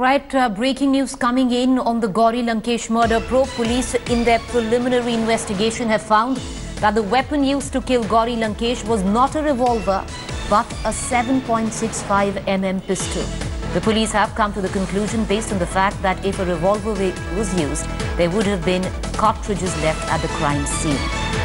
Right, breaking news coming in on the Gauri Lankesh murder probe. Police in their preliminary investigation have found that the weapon used to kill Gauri Lankesh was not a revolver but a 7.65 mm pistol. The police have come to the conclusion based on the fact that if a revolver was used, there would have been cartridges left at the crime scene.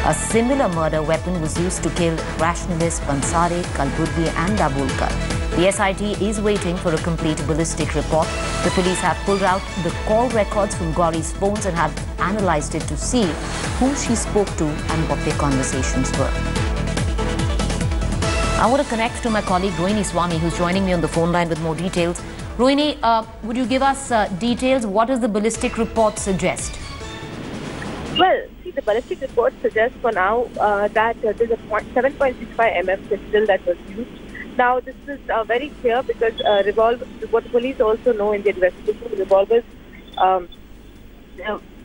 A similar murder weapon was used to kill rationalists Pansare, Kalburgi and Dabholkar. The SIT is waiting for a complete ballistic report. The police have pulled out the call records from Gauri's phones and have analysed it to see who she spoke to and what their conversations were. I want to connect to my colleague Rohini Swami, who's joining me on the phone line with more details. Rohini, would you give us details? What does the ballistic report suggest? Well, see, the ballistic report suggests for now that there's a 7.65 mm pistol that was used. Now, this is very clear because what the police also know in the investigation, revolvers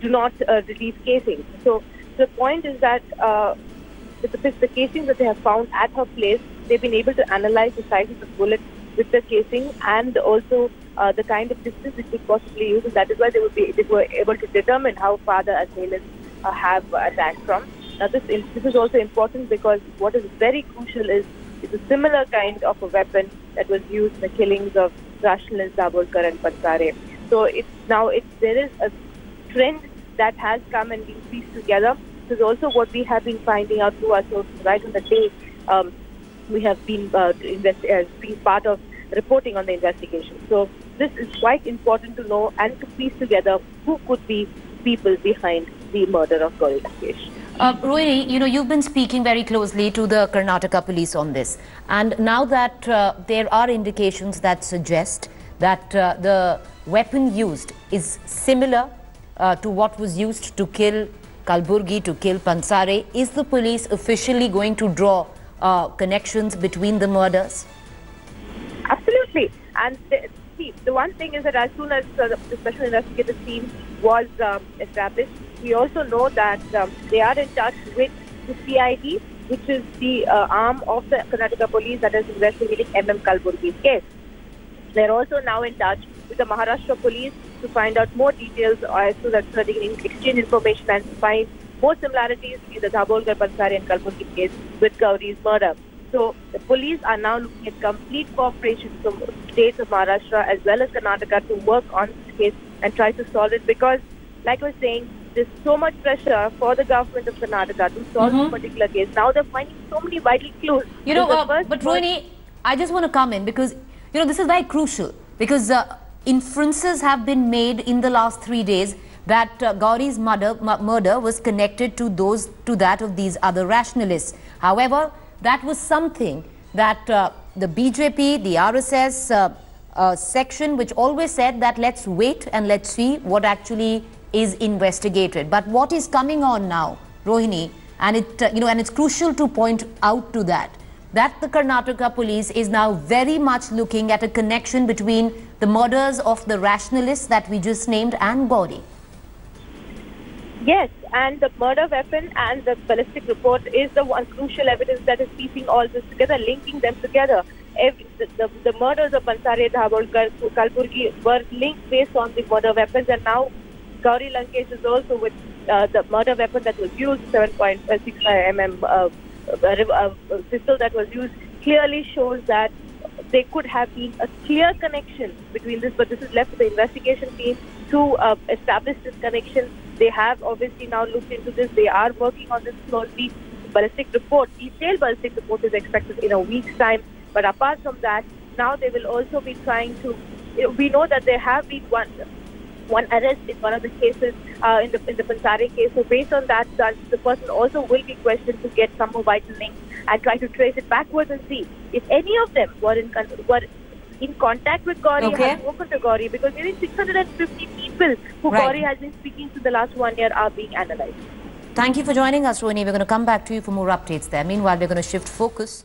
do not release casings. So the point is that the casings that they have found at her place, they've been able to analyze the size of the bullet with the casing and also the kind of distance it could possibly use, and that is why they were able to determine how far the assailants have attacked from. Now, this is also important because what is very crucial is it's a similar kind of a weapon that was used in the killings of rationalists Dabholkar and Pansare. So there is a trend that has come and been pieced together. This is also what we have been finding out through our sources right on the day. We have been being part of reporting on the investigation. So this is quite important to know and to piece together who could be people behind the murder of Gauri Lankesh. Rohini, you've been speaking very closely to the Karnataka police on this. And now that there are indications that suggest that the weapon used is similar to what was used to kill Kalburgi, to kill Pansare, is the police officially going to draw connections between the murders? Absolutely. And the one thing is that as soon as the special investigative team was established, we also know that they are in touch with the CID, which is the arm of the Karnataka police that is investigating Kalburgi's case. They're also now in touch with the Maharashtra police to find out more details as to that, so they can exchange information and find more similarities in the Dabholkar, Pansare and Kalburgi case with Gauri's murder. So the police are now looking at complete cooperation from states of Maharashtra as well as Karnataka to work on this case and try to solve it, because, like I was saying, there's so much pressure for the government of Karnataka to solve this particular case. Now they're finding so many vital clues. But Rohini, I just want to come in because, this is very crucial, because inferences have been made in the last 3 days that Gauri's murder was connected to that of these other rationalists. However, that was something that the BJP, the RSS section, which always said that let's wait and let's see what actually is investigated. But what is coming on now, Rohini, and it's crucial to point out to that the Karnataka police is now very much looking at a connection between the murders of the rationalists that we just named and Gauri. Yes, and the murder weapon and the ballistic report is the one crucial evidence that is piecing all this together, linking them together. The murders of Pansare, Dabholkar, Kalburgi were linked based on the murder weapons, and now Gauri Lankesh is also with the murder weapon that was used, 7.65 mm pistol that was used, clearly shows that there could have been a clear connection between this, but this is left to the investigation team to establish this connection. They have obviously now looked into this. They are working on this closely. Detailed ballistic report is expected in a week's time. But apart from that, now they will also be trying to, we know that there have been one arrest in one of the cases in the Pansare case. So based on that, the person also will be questioned to get some more vital links and try to trace it backwards and see if any of them were in contact with Gauri, have spoken to Gauri, because maybe 650 people who Gauri has been speaking to the last 1 year are being analysed. Thank you for joining us, Rohini. We're going to come back to you for more updates there. Meanwhile, we're going to shift focus